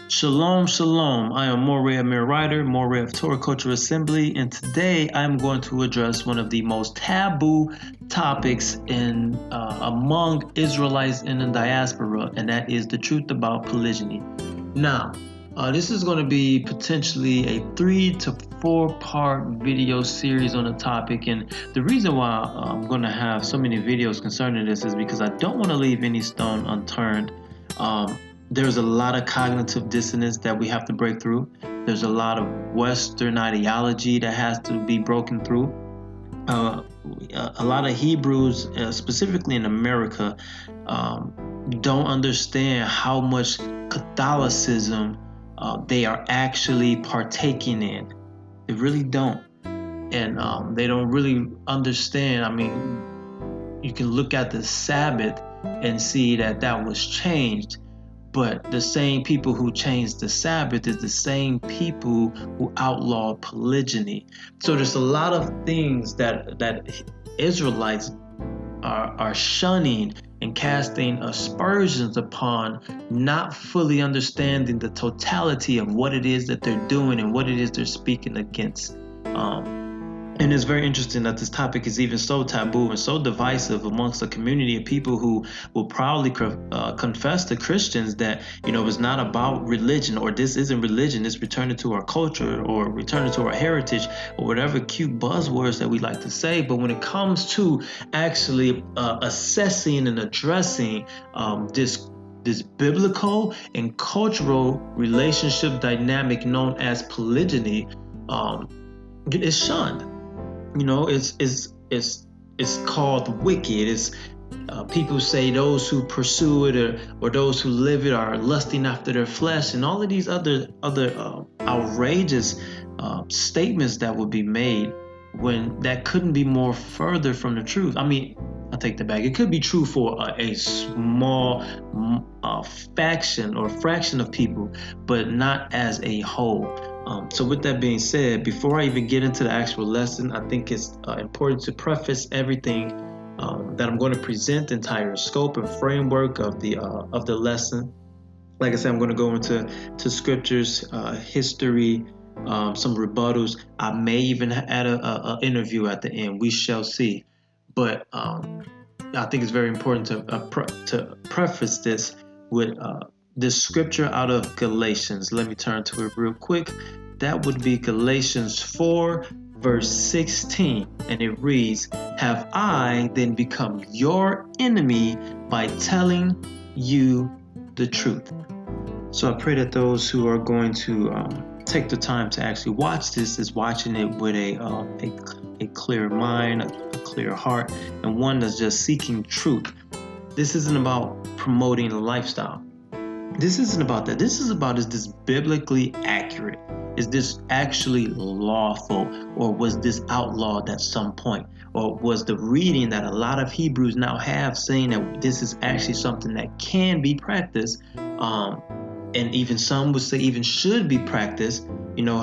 Shalom, shalom. I am Moray Amir Ryder, Moray of Torah Culture Assembly, and today I'm going to address one of the most taboo topics among Israelites in the diaspora, and that is the truth about polygyny. Now, this is going to be potentially a 3 to 4 part video series on the topic, and the reason why I'm going to have so many videos concerning this is because I don't want to leave any stone unturned. There's a lot of cognitive dissonance that we have to break through. There's a lot of Western ideology that has to be broken through. A lot of Hebrews, specifically in America, don't understand how much Catholicism they are actually partaking in. They really don't. And they don't really understand. I mean, you can look at the Sabbath and see that was changed. But the same people who changed the Sabbath is the same people who outlawed polygyny. So there's a lot of things that Israelites are shunning and casting aspersions upon, not fully understanding the totality of what it is that they're doing and what it is they're speaking against. And it's very interesting that this topic is even so taboo and so divisive amongst a community of people who will proudly confess to Christians that, it's not about religion, or this isn't religion, it's returning to our culture or returning to our heritage, or whatever cute buzzwords that we like to say. But when it comes to actually assessing and addressing this biblical and cultural relationship dynamic known as polygyny, it's shunned. It's called wicked. It's people say those who pursue it or those who live it are lusting after their flesh, and all of these other outrageous statements that would be made when that couldn't be more further from the truth. I mean, I take that back. It could be true for a small faction or fraction of people, but not as a whole. So with that being said, before I even get into the actual lesson, I think it's important to preface everything that I'm going to present, the entire scope and framework of the lesson. Like I said, I'm going to go into scriptures, history, some rebuttals. I may even add a interview at the end. We shall see. But I think it's very important to preface this with this scripture out of Galatians. Let me turn to it real quick. That would be Galatians 4, verse 16. And it reads, "Have I then become your enemy by telling you the truth?" So I pray that those who are going to take the time to actually watch this is watching it with a clear mind, a clear heart, and one that's just seeking truth. This isn't about promoting a lifestyle. This isn't about that. This is about, is this biblically accurate? Is this actually lawful? Or was this outlawed at some point? Or was the reading that a lot of Hebrews now have saying that this is actually something that can be practiced? And even some would say even should be practiced.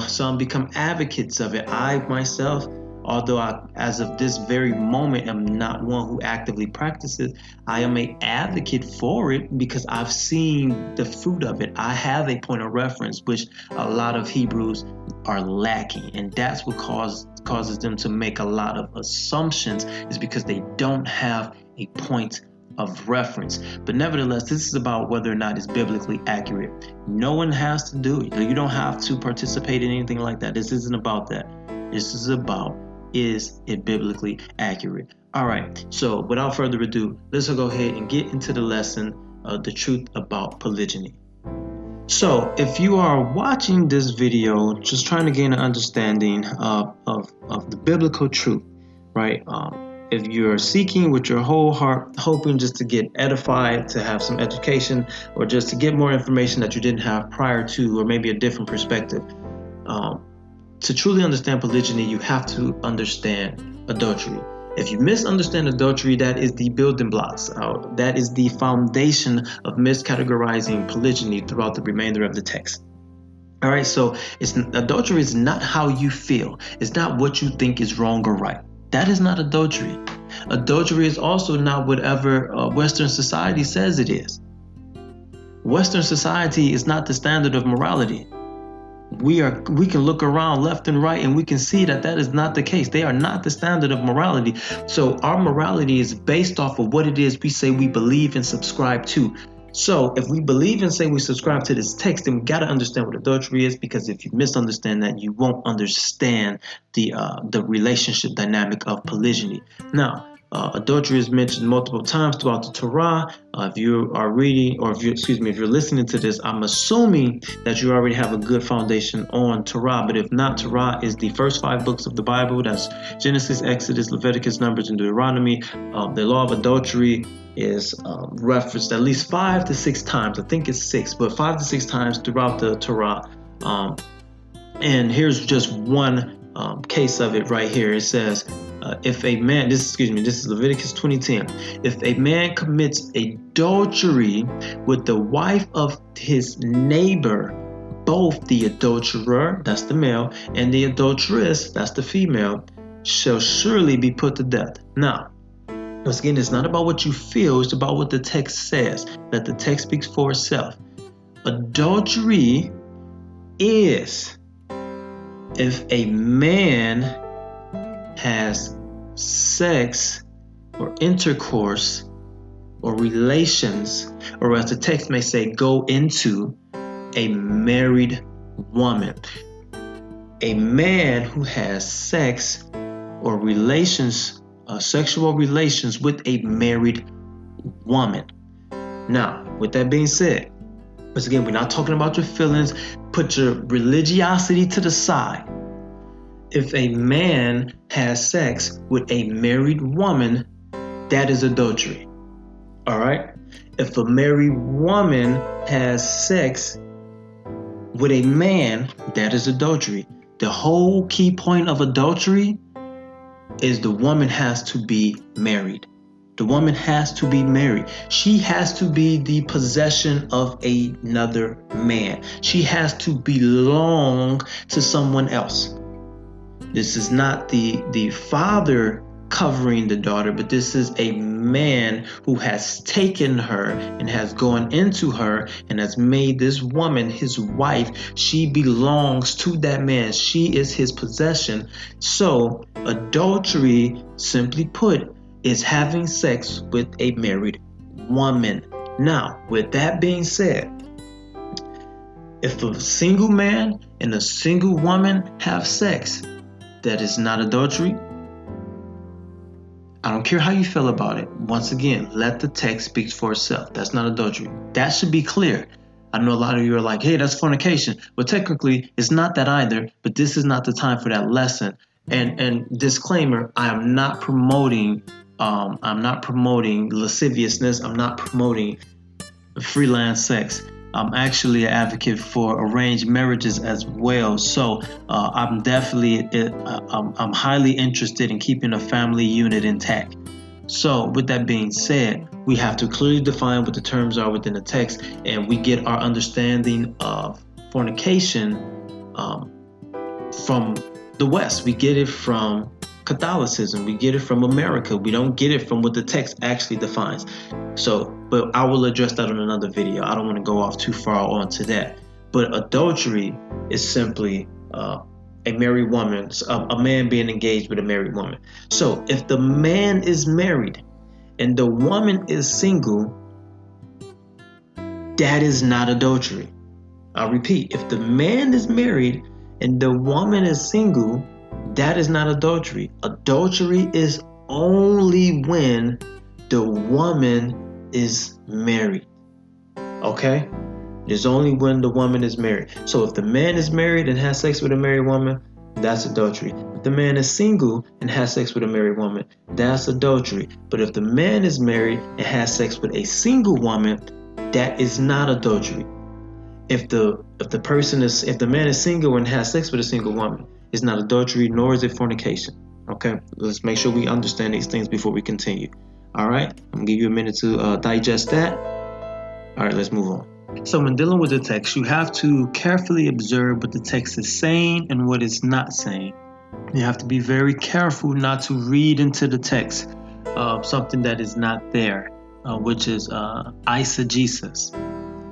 Some become advocates of it. I myself, although as of this very moment, am not one who actively practices, I am an advocate for it because I've seen the fruit of it. I have a point of reference, which a lot of Hebrews are lacking. And that's what causes them to make a lot of assumptions, is because they don't have a point of reference. But nevertheless, this is about whether or not it's biblically accurate. No one has to do it. You don't have to participate in anything like that. This isn't about that. This is about, is it biblically accurate? All right, so without further ado, let's go ahead and get into the lesson of the truth about polygyny. So if you are watching this video just trying to gain an understanding of the biblical truth, right? If you're seeking with your whole heart, hoping just to get edified, to have some education, or just to get more information that you didn't have prior to, or maybe a different perspective, to truly understand polygyny, you have to understand adultery. If you misunderstand adultery, that is the building blocks. That is the foundation of miscategorizing polygyny throughout the remainder of the text. All right, so adultery is not how you feel. It's not what you think is wrong or right. That is not adultery. Adultery is also not whatever Western society says it is. Western society is not the standard of morality. We can look around left and right and we can see that is not the case. They are not the standard of morality. So our morality is based off of what it is we say we believe and subscribe to. So if we believe and say we subscribe to this text, then we got to understand what adultery is, because if you misunderstand that, you won't understand the relationship dynamic of polygyny. Now, adultery is mentioned multiple times throughout the Torah. If you are reading, or if you're listening to this, I'm assuming that you already have a good foundation on Torah. But if not, Torah is the first 5 books of the Bible. That's Genesis, Exodus, Leviticus, Numbers, and Deuteronomy. The law of adultery is referenced at least 5 to 6 times. I think it's 6, but 5 to 6 times throughout the Torah. And here's just one case of it right here. It says, if a man, this is Leviticus 20:10. If a man commits adultery with the wife of his neighbor, both the adulterer, that's the male, and the adulteress, that's the female, shall surely be put to death. Now, once again, it's not about what you feel, it's about what the text says. That the text speaks for itself. Adultery is if a man has sex or intercourse or relations, or as the text may say, go into a married woman. A man who has sex or relations, sexual relations with a married woman. Now, with that being said, once again, we're not talking about your feelings. Put your religiosity to the side. If a man has sex with a married woman, that is adultery. All right? If a married woman has sex with a man, that is adultery. The whole key point of adultery is the woman has to be married. The woman has to be married. She has to be the possession of another man. She has to belong to someone else. This is not the father covering the daughter, but this is a man who has taken her and has gone into her and has made this woman his wife. She belongs to that man. She is his possession. So adultery, simply put, is having sex with a married woman. Now, with that being said, if a single man and a single woman have sex, that is not adultery. I don't care how you feel about it. Once again, let the text speak for itself. That's not adultery. That should be clear. I know a lot of you are like, hey, that's fornication. But technically, it's not that either. But this is not the time for that lesson. And disclaimer, I'm not promoting lasciviousness. I'm not promoting freelance sex. I'm actually an advocate for arranged marriages as well. So I'm highly interested in keeping a family unit intact. So with that being said, we have to clearly define what the terms are within the text, and we get our understanding of fornication from the West. We get it from Catholicism. We get it from America. We don't get it from what the text actually defines. So, but I will address that on another video. I don't want to go off too far onto that. But adultery is simply a married woman, a man being engaged with a married woman. So if the man is married and the woman is single, that is not adultery. I'll repeat, if the man is married and the woman is single, that is not adultery. Adultery is only when the woman is married. Okay? It is only when the woman is married. So if the man is married and has sex with a married woman, that's adultery. If the man is single and has sex with a married woman, that's adultery. But if the man is married and has sex with a single woman, that is not adultery. If the man is single and has sex with a single woman, it's not adultery, nor is it fornication. Okay, let's make sure we understand these things before we continue. All right, I'm gonna give you a minute to digest that. All right, let's move on. So when dealing with the text, you have to carefully observe what the text is saying and what it's not saying. You have to be very careful not to read into the text something that is not there, which is eisegesis.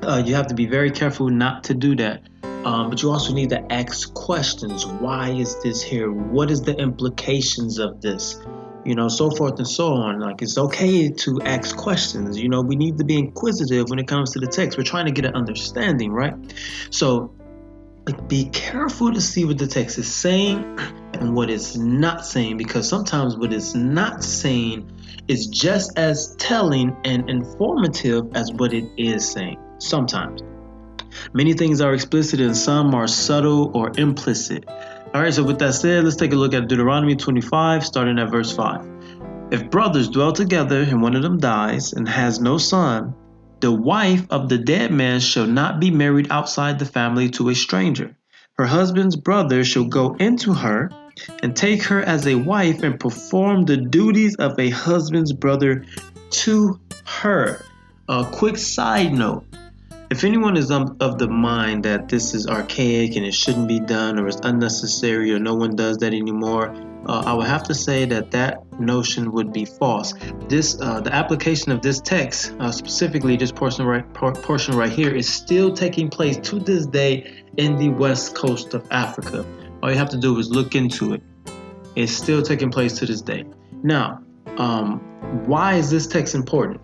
You have to be very careful not to do that. But you also need to ask questions. Why is this here? What is the implications of this? So forth and so on. Like, it's okay to ask questions. We need to be inquisitive when it comes to the text. We're trying to get an understanding, right? So be careful to see what the text is saying and what it's not saying, because sometimes what it's not saying is just as telling and informative as what it is saying. Sometimes. Many things are explicit and some are subtle or implicit. All right, so with that said, let's take a look at Deuteronomy 25, starting at verse 5. If brothers dwell together and one of them dies and has no son, the wife of the dead man shall not be married outside the family to a stranger. Her husband's brother shall go into her and take her as a wife and perform the duties of a husband's brother to her. A quick side note. If anyone is of the mind that this is archaic and it shouldn't be done, or it's unnecessary, or no one does that anymore, I would have to say that notion would be false. The application of this text, specifically this portion right here, is still taking place to this day in the west coast of Africa. All you have to do is look into it. It's still taking place to this day. Now, why is this text important?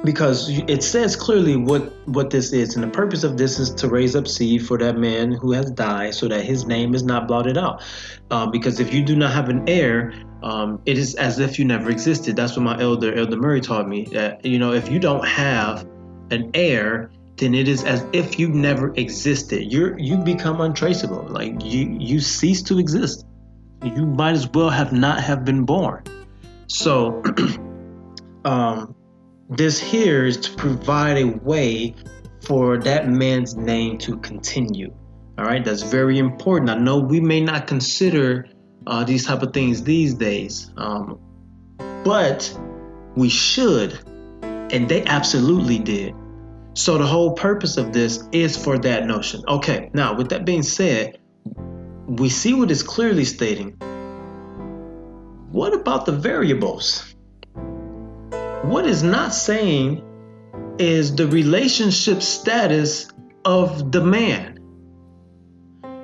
Because it says clearly what this is, and the purpose of this is to raise up seed for that man who has died, so that his name is not blotted out. Because if you do not have an heir, it is as if you never existed. That's what my elder Murray taught me. That if you don't have an heir, then it is as if you never existed. You become untraceable. Like you cease to exist. You might as well not have been born. So, this here is to provide a way for that man's name to continue. All right, that's very important. I know we may not consider these type of things these days, but we should, and they absolutely did. So the whole purpose of this is for that notion. Okay, now with that being said, we see what it's clearly stating. What about the variables? What it's not saying is the relationship status of the man.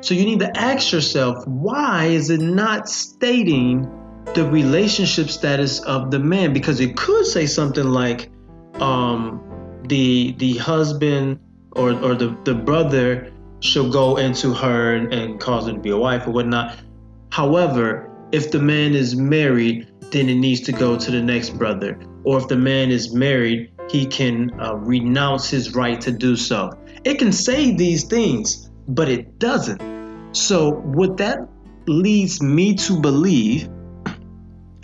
So you need to ask yourself, why is it not stating the relationship status of the man? Because it could say something like the husband or the brother shall go into her and cause her to be a wife or whatnot. However, if the man is married, then it needs to go to the next brother. Or if the man is married, he can renounce his right to do so. It can say these things, but it doesn't. So what that leads me to believe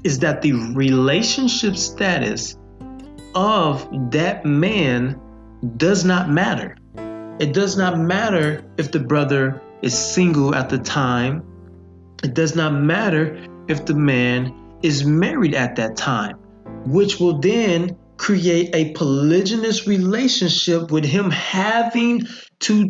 is that the relationship status of that man does not matter. It does not matter if the brother is single at the time. It does not matter if the man is married at that time, which will then create a polygynous relationship with him having to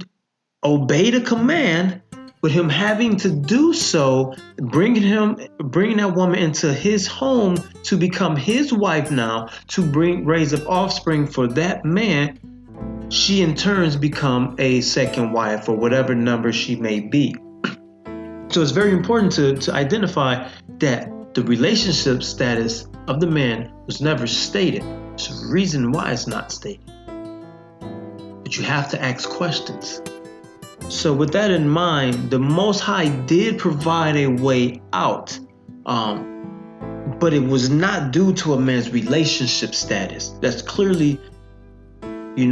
obey the command, with him having to do so, bringing that woman into his home to become his wife now, to raise up offspring for that man. She in turns become a second wife, or whatever number she may be. So it's very important to identify that the relationship status of the man was never stated. There's a reason why it's not stated. But you have to ask questions. So with that in mind, the Most High did provide a way out. But it was not due to a man's relationship status. That's clearly, we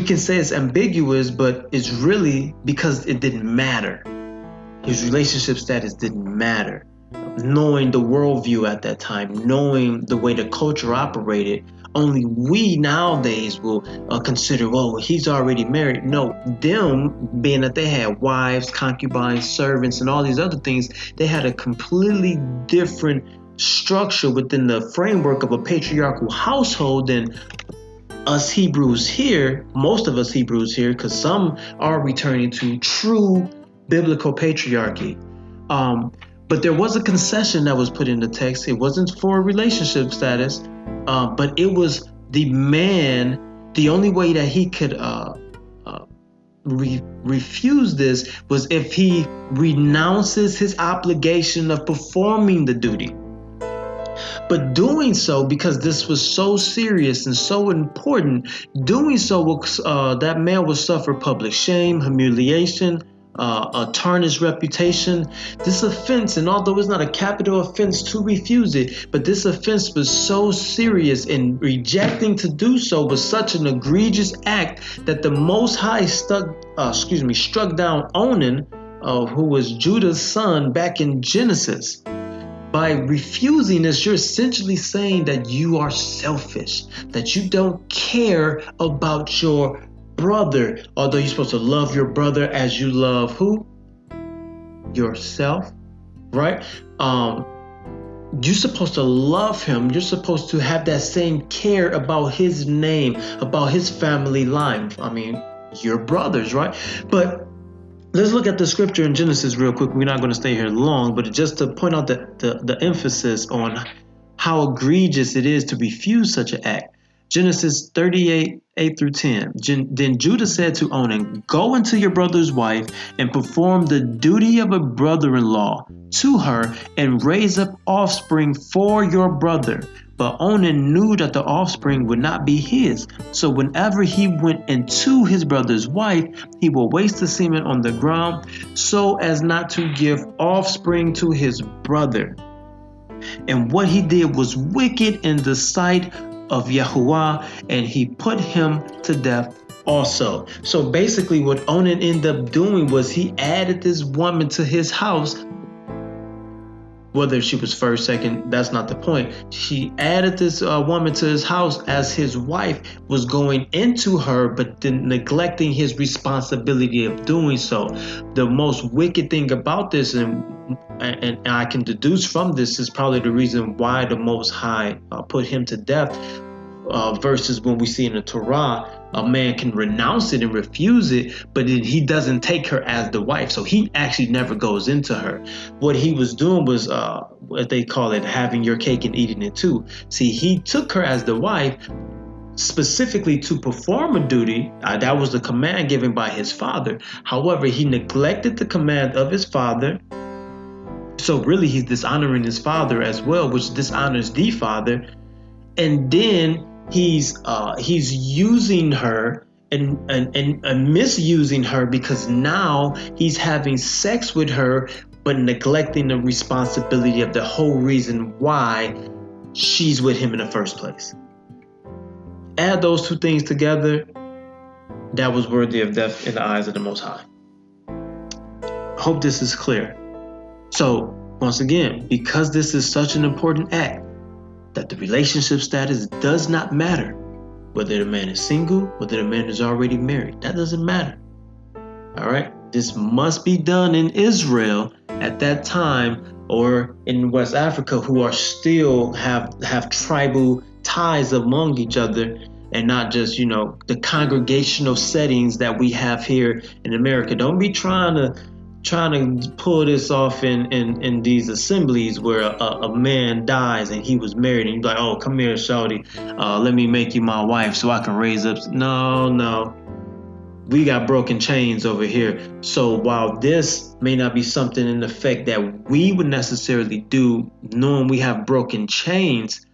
can say it's ambiguous, but it's really because it didn't matter. His relationship status didn't matter. Knowing the worldview at that time, knowing the way the culture operated, only we nowadays will consider, well, he's already married. No, them, being that they had wives, concubines, servants, and all these other things, they had a completely different structure within the framework of a patriarchal household than us Hebrews here, most of us Hebrews here, because some are returning to true biblical patriarchy. But there was a concession that was put in the text. It wasn't for relationship status, but it was the man the only way that he could refuse this was if he renounces his obligation of performing the duty. But doing so, because this was so serious and so important, doing so that man will suffer public shame, humiliation, a tarnished reputation. This offense, and although it's not a capital offense to refuse it, but this offense was so serious, and rejecting to do so was such an egregious act that the Most High struck down Onan, who was Judah's son, back in Genesis. By refusing this, you're essentially saying that you are selfish, that you don't care about your brother, although you're supposed to love your brother as you love who? Yourself, right? You're supposed to love him. You're supposed to have that same care about his name, about his family line. I mean, your brothers, right? But let's look at the scripture in Genesis real quick. We're not going to stay here long, but just to point out the emphasis on how egregious it is to refuse such an act. Genesis 38, 8 through 10. Then Judah said to Onan, "Go into your brother's wife and perform the duty of a brother-in-law to her and raise up offspring for your brother." But Onan knew that the offspring would not be his. So whenever he went into his brother's wife, he will waste the semen on the ground so as not to give offspring to his brother. And what he did was wicked in the sight of Yahuwah, and he put him to death also. So basically what Onan ended up doing was he added this woman to his house. Whether she was first, second, that's not the point. He added this woman to his house as his wife, was going into her, but then neglecting his responsibility of doing so. The most wicked thing about this, and I can deduce from this, is probably the reason why the Most High put him to death, versus when we see in the Torah, a man can renounce it and refuse it, but he doesn't take her as the wife. So he actually never goes into her. What he was doing was what they call it, having your cake and eating it too. See, he took her as the wife specifically to perform a duty. That was the command given by his father. However, he neglected the command of his father. So really he's dishonoring his father as well, which dishonors the father. And then he's using her and misusing her, because now he's having sex with her but neglecting the responsibility of the whole reason why she's with him in the first place. Add those two things together, that was worthy of death in the eyes of the Most High. Hope this is clear. So once again, because this is such an important act, that the relationship status does not matter. Whether the man is single, whether the man is already married, that doesn't matter. All right? This must be done in Israel at that time, or in West Africa, who are still have tribal ties among each other, and not just, the congregational settings that we have here in America. Don't be trying to pull this off in these assemblies where a man dies and he was married, and you're like, "Oh, come here, shawty, let me make you my wife so I can raise up." No, we got broken chains over here. So while this may not be something in effect that we would necessarily do, knowing we have broken chains,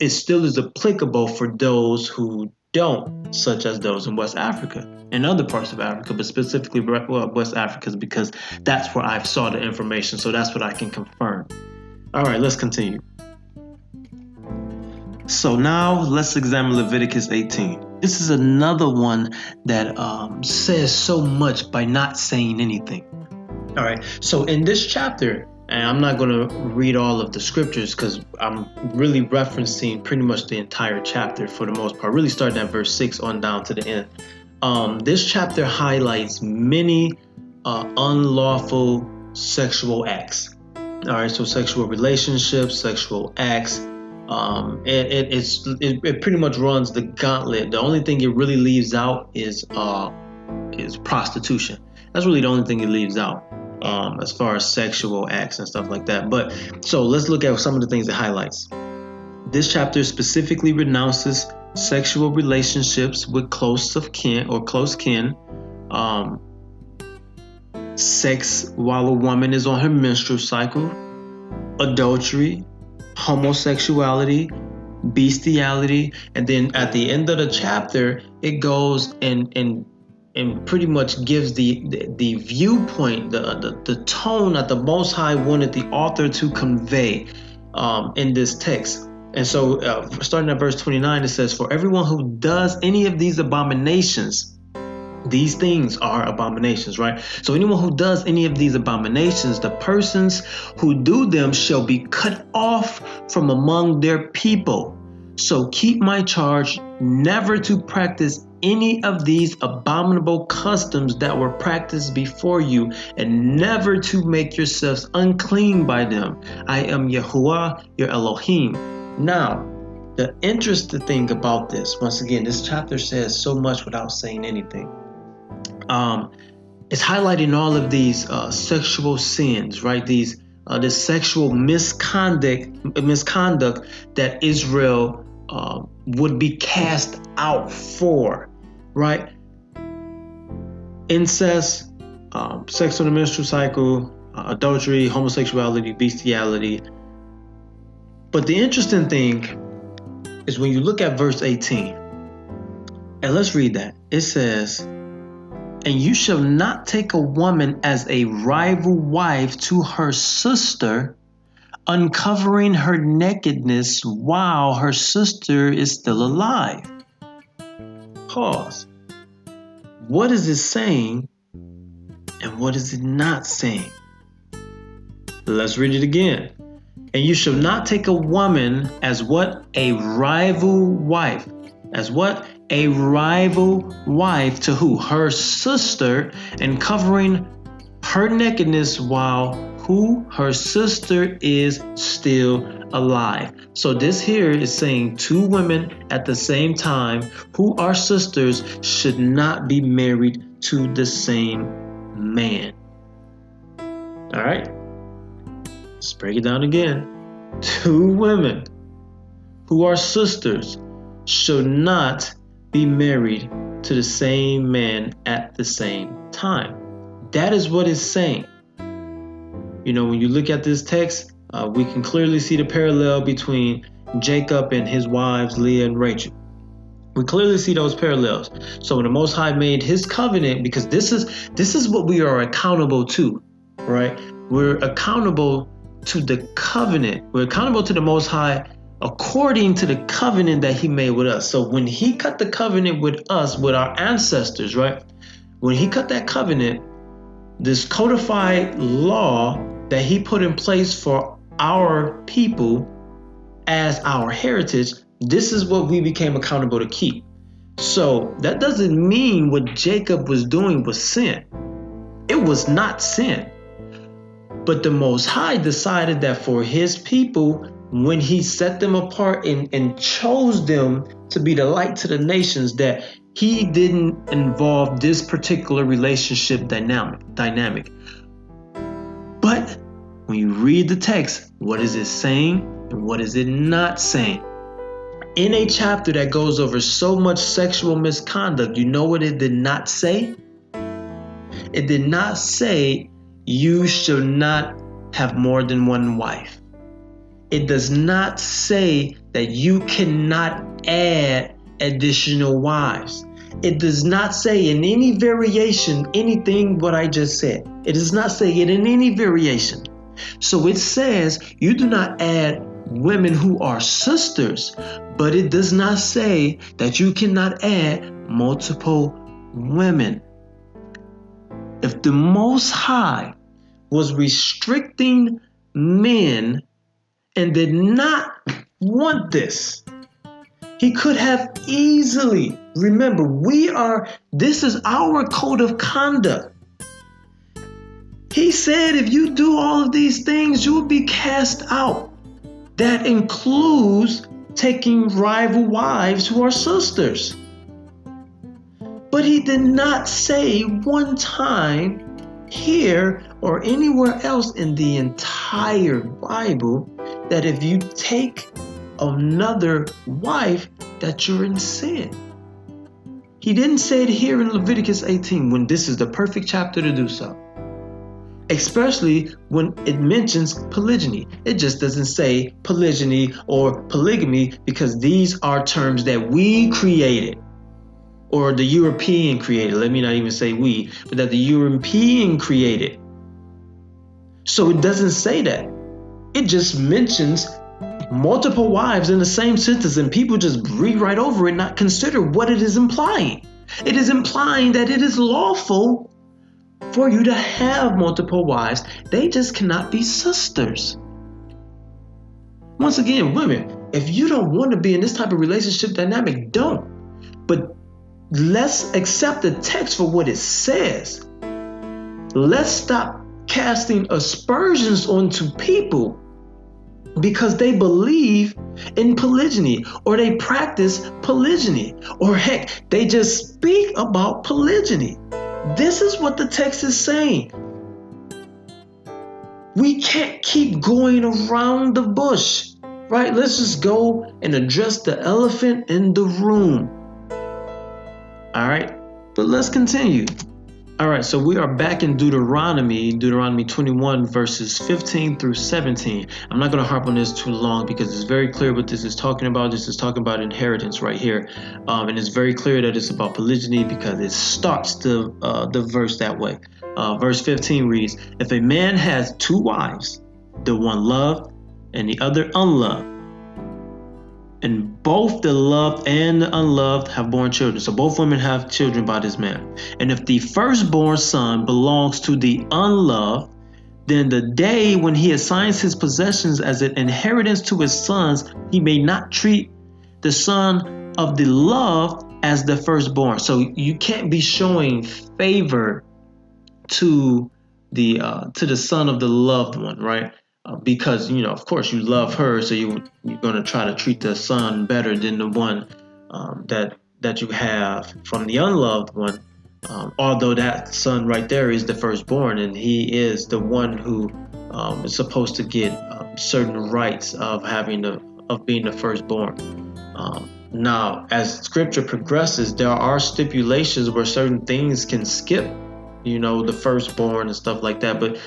it still is applicable for those who don't, such as those in West Africa and other parts of Africa, but specifically West Africa, because that's where I saw the information, so that's what I can confirm. All right, let's continue. So now let's examine Leviticus 18. This is another one that says so much by not saying anything. All right, so in this chapter, and I'm not going to read all of the scriptures because I'm really referencing pretty much the entire chapter for the most part, really starting at verse 6 on down to the end. This chapter highlights many unlawful sexual acts. All right, so sexual relationships, sexual acts. It pretty much runs the gauntlet. The only thing it really leaves out is prostitution. That's really the only thing it leaves out. As far as sexual acts and stuff like that. But so let's look at some of the things it highlights. This chapter specifically renounces sexual relationships with close kin, sex while a woman is on her menstrual cycle, adultery, homosexuality, bestiality, and then at the end of the chapter, it goes and pretty much gives the viewpoint, the tone that the Most High wanted the author to convey in this text. And so, starting at verse 29, it says, "For everyone who does any of these abominations," these things are abominations, right? So anyone who does any of these abominations, the persons who do them shall be cut off from among their people. So keep my charge never to practice any of these abominable customs that were practiced before you, and never to make yourselves unclean by them. I am Yahuwah, your Elohim. Now, the interesting thing about this, once again, this chapter says so much without saying anything. It's highlighting all of these sexual sins, right? This sexual misconduct that Israel would be cast out for, right? Incest, sex on the menstrual cycle, adultery, homosexuality, bestiality. But the interesting thing is when you look at verse 18, and let's read that. It says, "And you shall not take a woman as a rival wife to her sister, uncovering her nakedness while her sister is still alive." Pause. What is it saying and what is it not saying? Let's read it again. "And you shall not take a woman as what? A rival wife. As what? A rival wife to who? Her sister, and covering her nakedness while who? Her sister is still alive." So this here is saying two women at the same time who are sisters should not be married to the same man. All right, let's break it down again. Two women who are sisters should not be married to the same man at the same time. That is what it's saying. You know, when you look at this text, we can clearly see the parallel between Jacob and his wives, Leah and Rachel. We clearly see those parallels. So when the Most High made his covenant, because this is what we are accountable to, right? We're accountable to the covenant. We're accountable to the Most High according to the covenant that he made with us. So when he cut the covenant with us, with our ancestors, right? When he cut that covenant, this codified law that he put in place for our people as our heritage, this is what we became accountable to keep. So that doesn't mean what Jacob was doing was sin. It was not sin. But the Most High decided that for his people, when he set them apart and chose them to be the light to the nations, that he didn't involve this particular relationship dynamic. But when you read the text, what is it saying and what is it not saying? In a chapter that goes over so much sexual misconduct, you know what it did not say? It did not say you shall not have more than one wife. It does not say that you cannot add additional wives. It does not say in any variation anything what I just said. It does not say it in any variation. So it says you do not add women who are sisters, but it does not say that you cannot add multiple women. If the Most High was restricting men and did not want this, he could have easily, remember, this is our code of conduct. He said if you do all of these things, you will be cast out. That includes taking rival wives who are sisters. But he did not say one time here or anywhere else in the entire Bible that if you take another wife, that you're in sin. He didn't say it here in Leviticus 18 when this is the perfect chapter to do so. Especially when it mentions polygyny. It just doesn't say polygyny or polygamy because these are terms that we created, or the European created. Let me not even say we, but that the European created. So it doesn't say that. It just mentions multiple wives in the same sentence, and people just read right over it, not consider what it is implying. It is implying that it is lawful for you to have multiple wives. They just cannot be sisters. Once again, women, if you don't want to be in this type of relationship dynamic, don't. But let's accept the text for what it says. Let's stop casting aspersions onto people because they believe in polygyny, or they practice polygyny, or heck, they just speak about polygyny. This is what the text is saying. We can't keep going around the bush, right? Let's just go and address the elephant in the room. All right, but let's continue. All right, so we are back in Deuteronomy 21 verses 15 through 17. I'm not going to harp on this too long because it's very clear what this is talking about. This is talking about inheritance right here. And it's very clear that it's about polygyny because it starts the verse that way. Verse 15 reads, if a man has two wives, the one loved and the other unloved, and both the loved and the unloved have borne children. So both women have children by this man. And if the firstborn son belongs to the unloved, then the day when he assigns his possessions as an inheritance to his sons, he may not treat the son of the loved as the firstborn. So you can't be showing favor to the son of the loved one, right? Because, of course you love her, so you're going to try to treat the son better than the one that you have from the unloved one, although that son right there is the firstborn, and he is the one who is supposed to get certain rights of being the firstborn. Now, as scripture progresses, there are stipulations where certain things can skip, the firstborn and stuff like that, but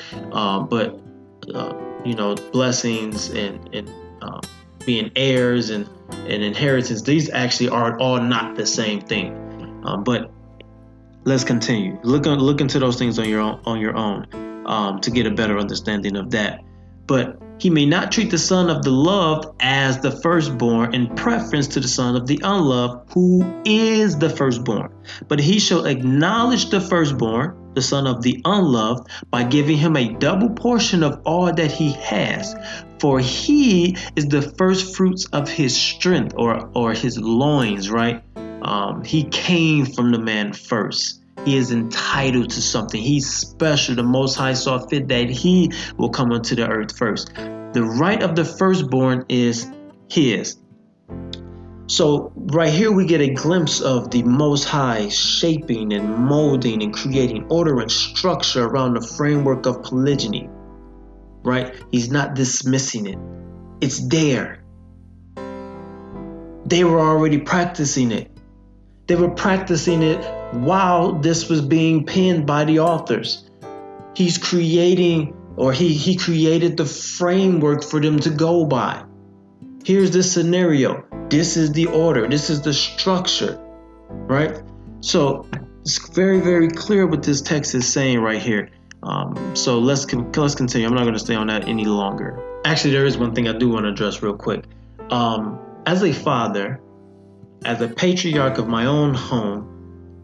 blessings and being heirs and inheritance, these actually are all not the same thing. But let's continue. Look into those things on your own to get a better understanding of that. But he may not treat the son of the loved as the firstborn in preference to the son of the unloved, who is the firstborn. But he shall acknowledge the firstborn, the son of the unloved, by giving him a double portion of all that he has. For he is the first fruits of his strength, or his loins, right? He came from the man first. He is entitled to something. He's special. The Most High saw fit that he will come onto the earth first. The right of the firstborn is his. So right here we get a glimpse of the Most High shaping and molding and creating order and structure around the framework of polygyny. Right? He's not dismissing it. It's there. They were already practicing it. They were practicing it while this was being penned by the authors. He's creating, or he created the framework for them to go by. Here's the scenario. This is the order. This is the structure, right? So it's very, very clear what this text is saying right here. So let's continue. I'm not going to stay on that any longer. Actually, there is one thing I do want to address real quick. As a father, as a patriarch of my own home,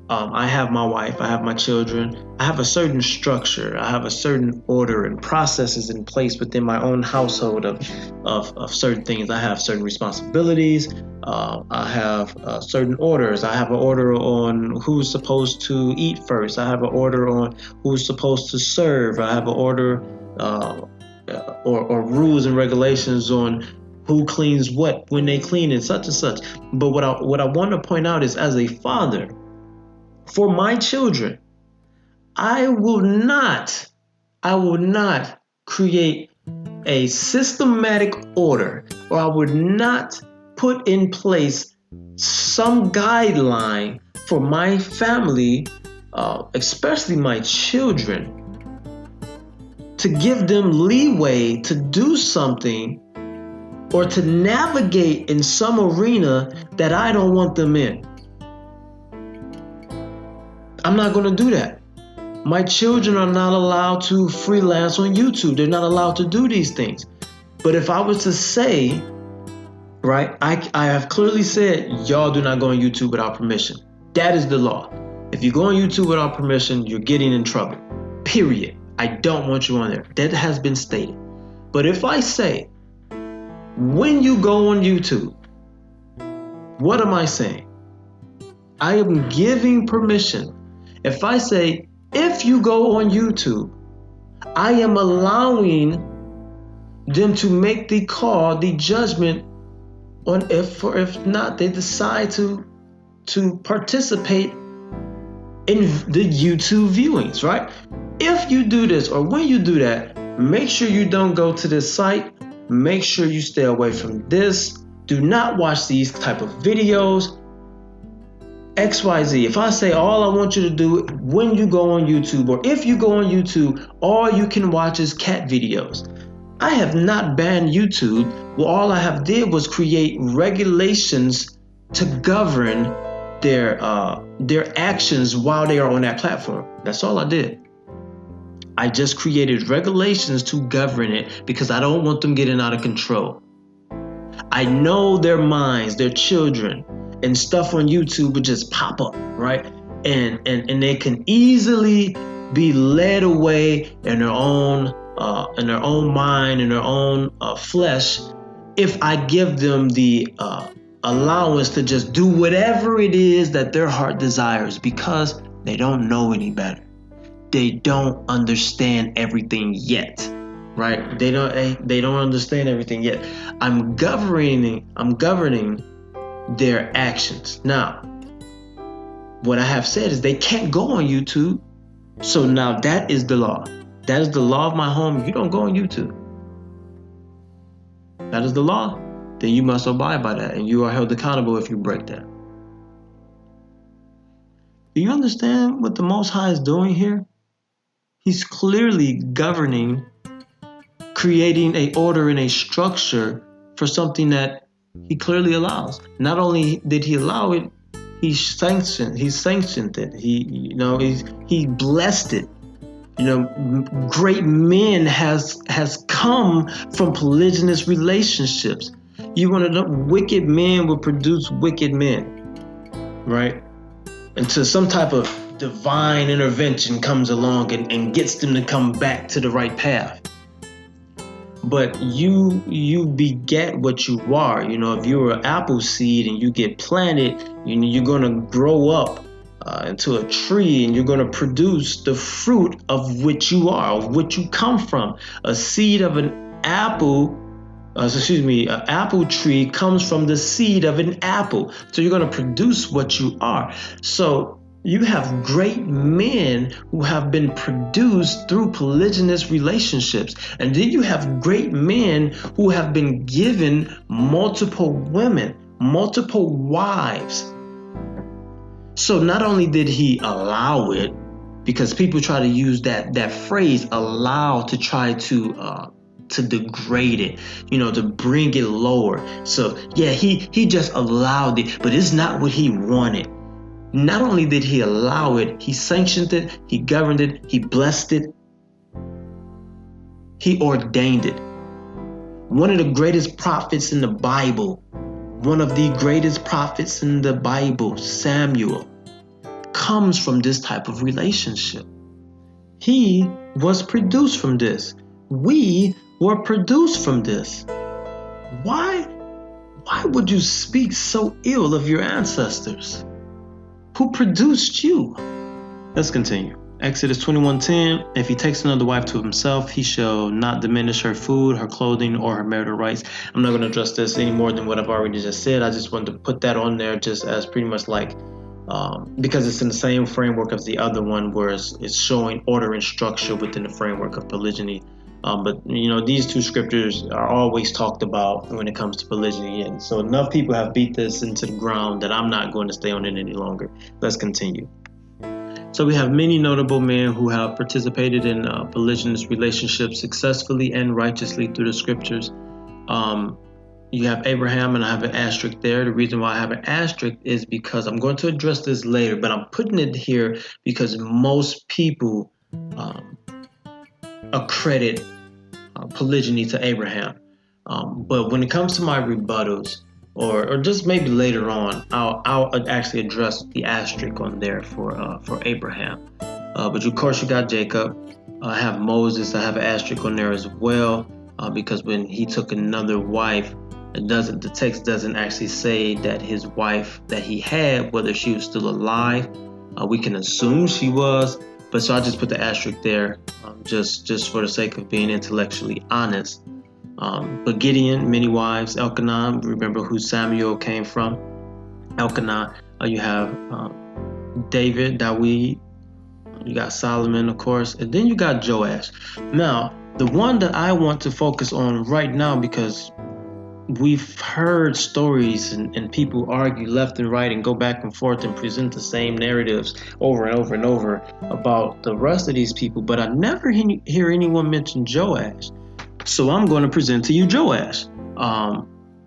I have my wife, I have my children, I have a certain structure, I have a certain order and processes in place within my own household of certain things. I have certain responsibilities, I have certain orders. I have an order on who's supposed to eat first. I have an order on who's supposed to serve. I have an order or rules and regulations on who cleans what, when they clean it, such and such. But what I want to point out is, as a father, for my children, I will not create a systematic order, or I would not put in place some guideline for my family, especially my children, to give them leeway to do something or to navigate in some arena that I don't want them in. I'm not going to do that. My children are not allowed to freelance on YouTube. They're not allowed to do these things. But if I was to say, right, I have clearly said, y'all do not go on YouTube without permission. That is the law. If you go on YouTube without permission, you're getting in trouble. Period. I don't want you on there. That has been stated. But if I say, when you go on YouTube, what am I saying? I am giving permission. If I say, if you go on YouTube, I am allowing them to make the call, the judgment on if not they decide to participate in the YouTube viewings, right? If you do this or when you do that, make sure you don't go to this site. Make sure you stay away from this. Do not watch these type of videos. XYZ. If I say all I want you to do when you go on YouTube, or if you go on YouTube, all you can watch is cat videos. I have not banned YouTube. Well, all I have did was create regulations to govern their actions while they are on that platform. That's all I did. I just created regulations to govern it because I don't want them getting out of control. I know their minds, their children, and stuff on YouTube would just pop up, right? And they can easily be led away in their own mind, in their own flesh, if I give them the allowance to just do whatever it is that their heart desires, because they don't know any better. They don't understand everything yet, right? They don't understand everything yet. I'm governing their actions. Now, what I have said is they can't go on YouTube. So now that is the law. That is the law of my home. You don't go on YouTube. That is the law. Then you must abide by that, and you are held accountable if you break that. Do you understand what the Most High is doing here? He's clearly governing, creating an order and a structure for something that he clearly allows. Not only did he allow it, he sanctioned it. He blessed it. Great men has come from polygynous relationships. You want to know, wicked men will produce wicked men, right? Until some type of divine intervention comes along and gets them to come back to the right path. But you beget what you are. If you're an apple seed and you get planted, you're going to grow up into a tree, and you're going to produce the fruit of which you are, of which you come from. A seed of an apple, an apple tree comes from the seed of an apple. So you're going to produce what you are. So you have great men who have been produced through polygynous relationships. And then you have great men who have been given multiple women, multiple wives. So not only did he allow it, because people try to use that phrase allow to try to degrade it, to bring it lower. So yeah, he just allowed it, but it's not what he wanted. Not only did he allow it, he sanctioned it, he governed it, he blessed it, he ordained it. One of the greatest prophets in the Bible, Samuel, comes from this type of relationship. He was produced from this. We were produced from this. Why would you speak so ill of your ancestors? Who produced you? Let's continue. Exodus 21:10. If he takes another wife to himself, he shall not diminish her food, her clothing, or her marital rights. I'm not going to address this any more than what I've already just said. I just wanted to put that on there just as pretty much like, because it's in the same framework as the other one, where it's showing order and structure within the framework of polygyny. But these two scriptures are always talked about when it comes to polygyny, and so enough people have beat this into the ground that I'm not going to stay on it any longer. Let's continue. So we have many notable men who have participated in polygynous relationships successfully and righteously through the scriptures. You have Abraham, and I have an asterisk there. The reason why I have an asterisk is because I'm going to address this later, but I'm putting it here because most people accredit polygyny to Abraham. But when it comes to my rebuttals, or just maybe later on, I'll actually address the asterisk on there for Abraham. But of course you got Jacob. I have Moses. I have an asterisk on there as well because when he took another wife, the text doesn't actually say that his wife that he had, whether she was still alive. We can assume she was, but so I just put the asterisk there just for the sake of being intellectually honest. But Gideon, many wives. Elkanah, remember who Samuel came from. Elkanah. You have David. You got Solomon, of course, and then you got Joash. Now, the one that I want to focus on right now, because we've heard stories and people argue left and right and go back and forth and present the same narratives over and over and over about the rest of these people, but I never hear anyone mention Joash. So I'm going to present to you Joash.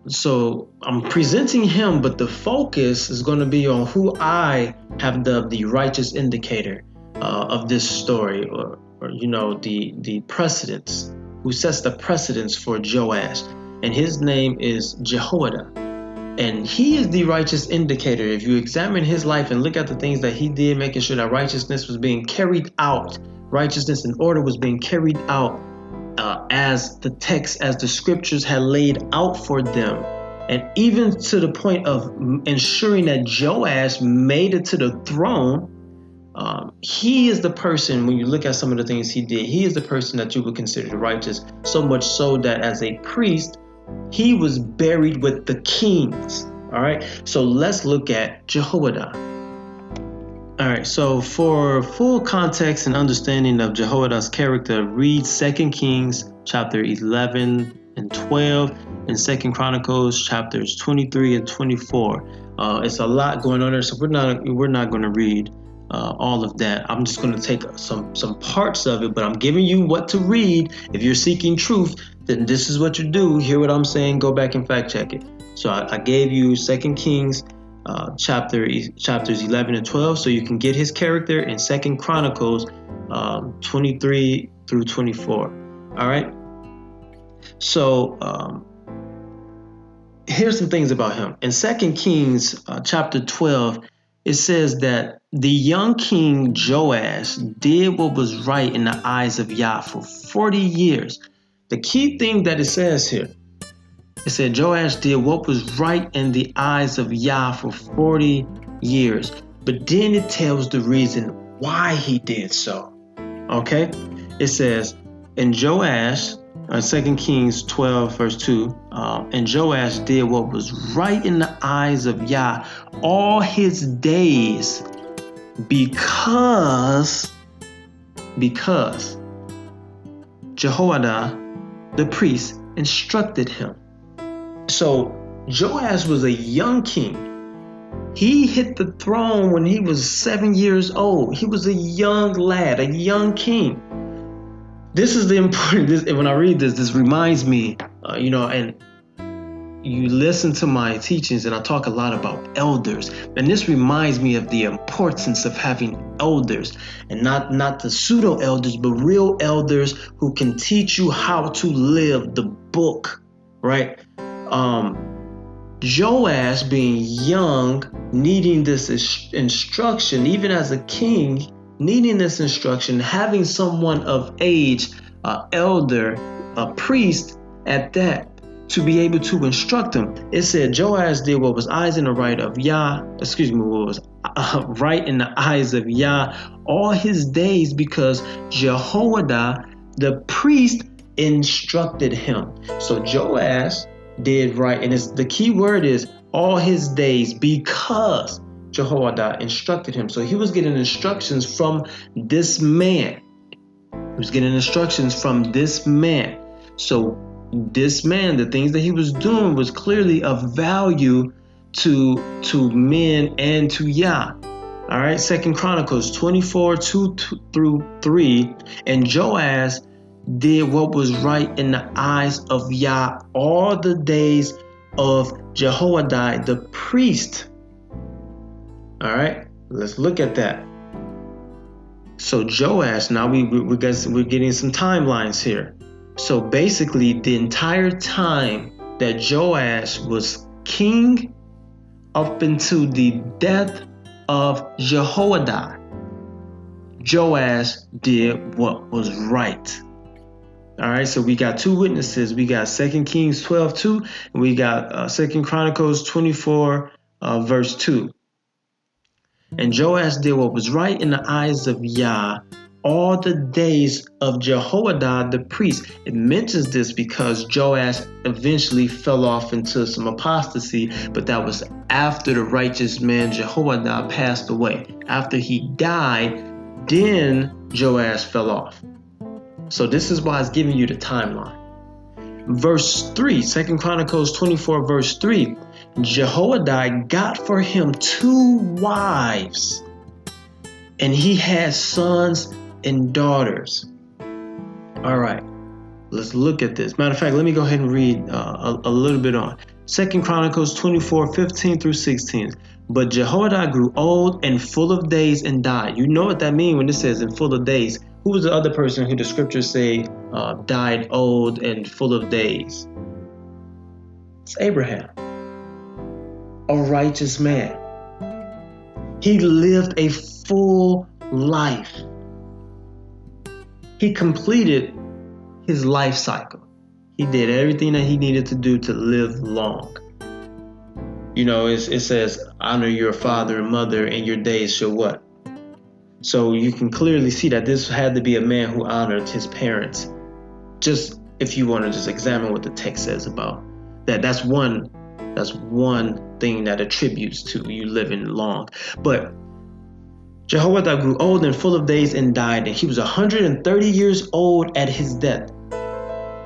So I'm presenting him, but the focus is going to be on who I have dubbed the righteous indicator of this story, or the precedence, who sets the precedence for Joash. And his name is Jehoiada. And he is the righteous indicator. If you examine his life and look at the things that he did, making sure that righteousness was being carried out, righteousness and order was being carried out as the scriptures had laid out for them. And even to the point of ensuring that Joash made it to the throne, he is the person, when you look at some of the things he did, he is the person that you would consider righteous, so much so that as a priest, he was buried with the kings. All right, so let's look at Jehoiada. All right, so for full context and understanding of Jehoiada's character, read 2 Kings chapter 11 and 12 and 2 Chronicles chapters 23 and 24. It's a lot going on there, so we're not going to read all of that. I'm just going to take some parts of it, but I'm giving you what to read. If you're seeking truth, then this is what you do. Hear what I'm saying, go back and fact check it. So I gave you 2 Kings chapters 11 and 12, so you can get his character, in 2 Chronicles 23 through 24. All right. So here's some things about him. In 2 Kings chapter 12, it says that the young king Joash did what was right in the eyes of Yah for 40 years. The key thing that it says here, it said Joash did what was right in the eyes of Yah for 40 years. But then it tells the reason why he did so. Okay? It says, in Joash, 2 Kings 12 verse 2, and Joash did what was right in the eyes of Yah all his days because Jehoiada the priest instructed him. So Joash was a young king. He hit the throne when he was 7 years old. He was a young lad, a young king. This is the important. When I read this reminds me, and you listen to my teachings, and I talk a lot about elders, and this reminds me of the importance of having elders, and not the pseudo elders, but real elders who can teach you how to live the book, right? Joash, being young, needing this instruction, even as a king, needing this instruction, having someone of age, elder, a priest at that, to be able to instruct him. It said Joash did what was right in the eyes of Yah all his days because Jehoiada, the priest, instructed him. So Joash did right, and the key word is all his days because Jehoiada instructed him. So he was getting instructions from this man. He was getting instructions from this man. So this man, the things that he was doing was clearly of value to men and to Yah. All right, 2 Chronicles 24, 2 through 3. And Joash did what was right in the eyes of Yah all the days of Jehoiada the priest. All right, let's look at that. So Joash, now we're getting some timelines here. So basically, the entire time that Joash was king up until the death of Jehoiada, Joash did what was right. All right, so we got two witnesses. We got 2 Kings 12:2, and we got 2 Chronicles 24, verse 2. And Joash did what was right in the eyes of Yah all the days of Jehoiada the priest. It mentions this because Joash eventually fell off into some apostasy, but that was after the righteous man Jehoiada passed away. After he died, then Joash fell off. So this is why it's giving you the timeline. Verse 3, 2 Chronicles 24, verse 3, Jehoiada got for him 2 wives, and he had sons and daughters. All right, let's look at this. Matter of fact, let me go ahead and read a little bit on. 2 Chronicles 24, 15 through 16. But Jehoiada grew old and full of days and died. You know what that means when it says "and full of days." Who was the other person who the scriptures say died old and full of days? It's Abraham, a righteous man. He lived a full life. He completed his life cycle. He did everything that he needed to do to live long. You know, it says, honor your father and mother, and your days shall what? So you can clearly see that this had to be a man who honored his parents. Just if you want to just examine what the text says about that, that's one thing that attributes to you living long. But Jehoiada grew old and full of days and died, and he was 130 years old at his death.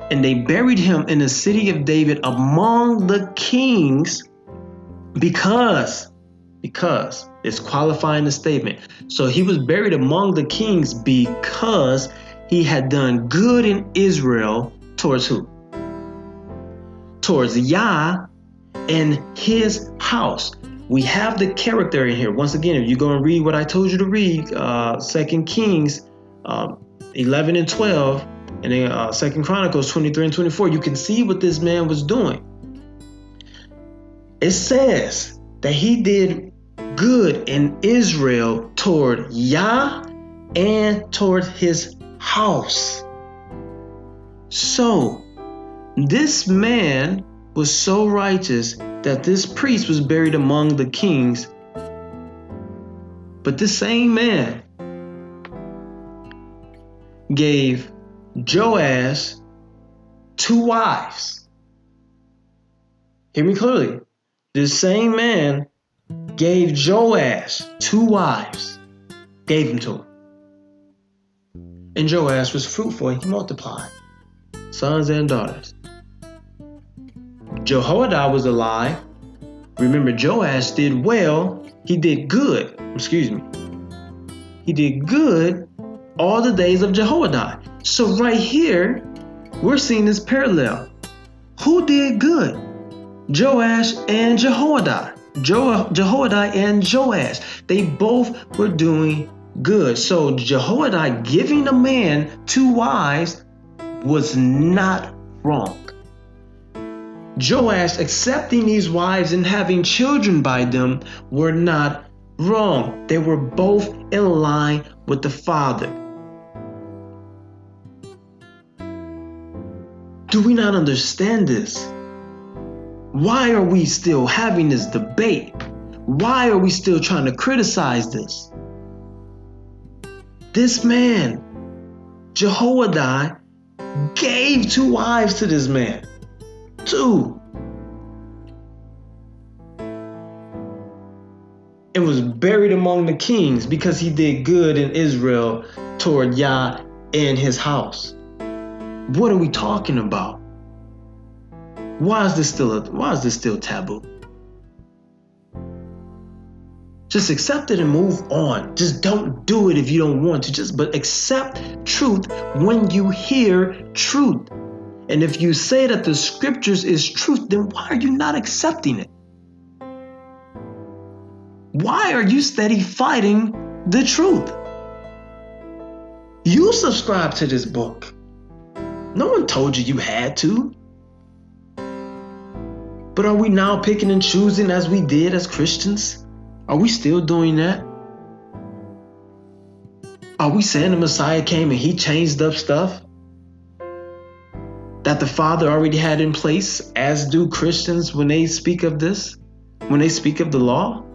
And they buried him in the city of David among the kings because it's qualifying the statement. So he was buried among the kings because he had done good in Israel towards who? Towards Yah and his house. We have the character in here. Once again, if you go and read what I told you to read, 2 Kings 11 and 12, and then 2 Chronicles 23 and 24, you can see what this man was doing. It says that he did good in Israel toward Yah and toward his house. So this man was so righteous that this priest was buried among the kings. But this same man gave Joash 2 wives. Hear me clearly. This same man gave Joash 2 wives. Gave them to him. And Joash was fruitful and he multiplied sons and daughters. Jehoiada was alive. Remember, Joash did well. He did good. He did good all the days of Jehoiada. So right here, we're seeing this parallel. Who did good? Joash and Jehoiada. Jehoiada and Joash. They both were doing good. So Jehoiada giving a man 2 wives was not wrong. Joash accepting these wives and having children by them were not wrong. They were both in line with the Father. Do we not understand this? Why are we still having this debate? Why are we still trying to criticize this? This man, Jehoiada, gave 2 wives to this man. 2. And was buried among the kings because he did good in Israel toward Yah in his house. What are we talking about? Why is this still taboo? Just accept it and move on. Just don't do it if you don't want to. But accept truth when you hear truth. And if you say that the scriptures is truth, then why are you not accepting it? Why are you steady fighting the truth? You subscribe to this book. No one told you you had to. But are we now picking and choosing as we did as Christians? Are we still doing that? Are we saying the Messiah came and he changed up stuff that the Father already had in place, as do Christians when they speak of this, when they speak of the law?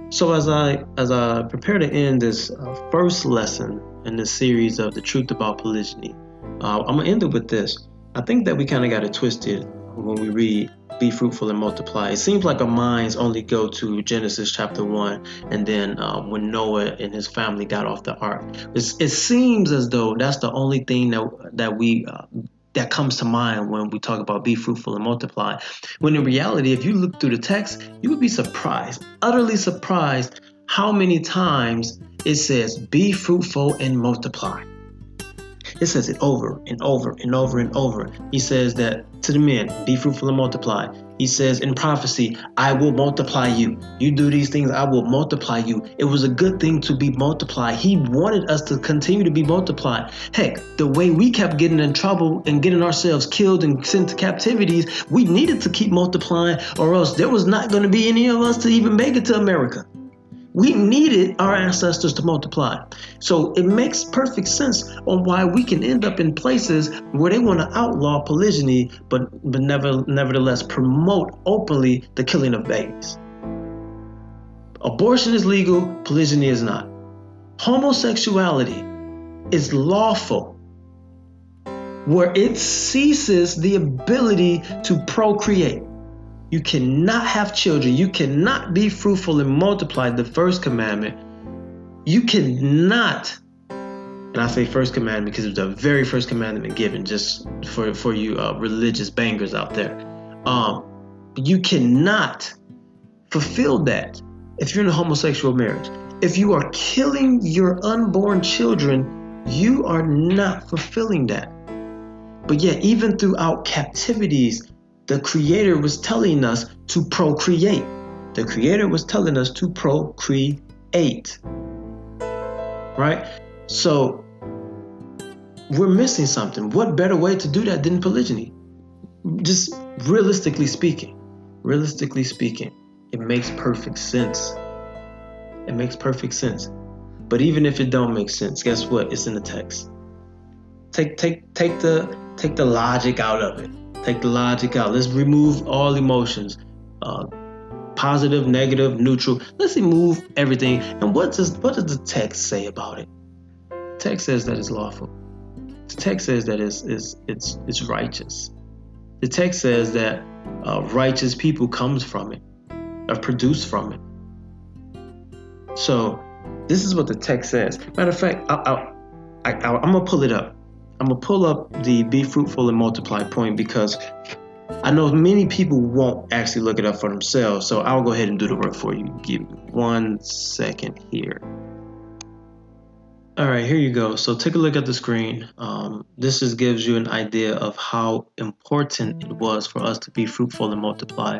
So as I prepare to end this first lesson in this series of the truth about polygyny, I'm going to end it with this. I think that we kind of got it twisted when we read be fruitful and multiply. It seems like our minds only go to Genesis chapter 1 and then when Noah and his family got off the ark. It seems as though that's the only thing that comes to mind when we talk about be fruitful and multiply. When in reality, if you look through the text, you would be surprised, utterly surprised, how many times it says be fruitful and multiply. It says it over and over and over and over. He says that to the men, be fruitful and multiply. He says in prophecy, I will multiply you. You do these things, I will multiply you. It was a good thing to be multiplied. He wanted us to continue to be multiplied. Heck, the way we kept getting in trouble and getting ourselves killed and sent to captivities, we needed to keep multiplying, or else there was not going to be any of us to even make it to America. We needed our ancestors to multiply. So it makes perfect sense on why we can end up in places where they want to outlaw polygyny, but nevertheless promote openly the killing of babies. Abortion is legal, polygyny is not. Homosexuality is lawful, where it ceases the ability to procreate. You cannot have children. You cannot be fruitful and multiply, the first commandment. You cannot, and I say first commandment because it was the very first commandment given, just for you religious bangers out there. You cannot fulfill that if you're in a homosexual marriage. If you are killing your unborn children, you are not fulfilling that. But yet, even throughout captivities, the Creator was telling us to procreate. The Creator was telling us to procreate. Right? So we're missing something. What better way to do that than polygyny? Just realistically speaking, it makes perfect sense. It makes perfect sense. But even if it don't make sense, guess what? It's in the text. Take the logic out of it. Take the logic out. Let's remove all emotions. Positive, negative, neutral. Let's remove everything. And what does the text say about it? The text says that it's lawful. The text says that it's righteous. The text says that righteous people comes from it, are produced from it. So this is what the text says. Matter of fact, I'm gonna pull it up. I'm going to pull up the be fruitful and multiply point because I know many people won't actually look it up for themselves. So I'll go ahead and do the work for you. Give me 1 second here. All right, here you go. So take a look at the screen. This just gives you an idea of how important it was for us to be fruitful and multiply.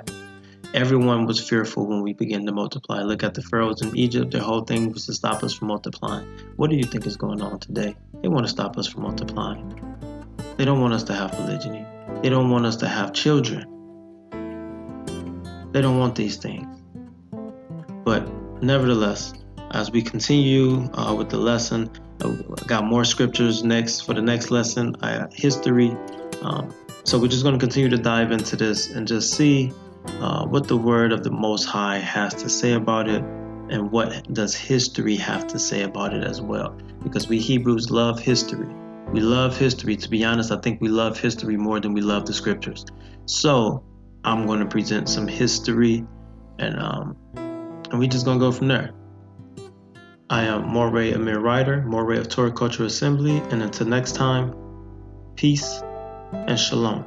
Everyone was fearful when we began to multiply. Look at the pharaohs in Egypt. Their whole thing was to stop us from multiplying. What do you think is going on today? They want to stop us from multiplying. They don't want us to have polygyny. They don't want us to have children. They don't want these things. But nevertheless, as we continue with the lesson, I got more scriptures next for the next lesson. I got history. So we're just going to continue to dive into this and just see what the word of the Most High has to say about it, and what does history have to say about it as well. Because we Hebrews love history. We love history. To be honest, I think we love history more than we love the scriptures. So I'm going to present some history, and we're just going to go from there. I am Moray Amir Ryder, Moray of Torah Cultural Assembly, and until next time, peace and shalom.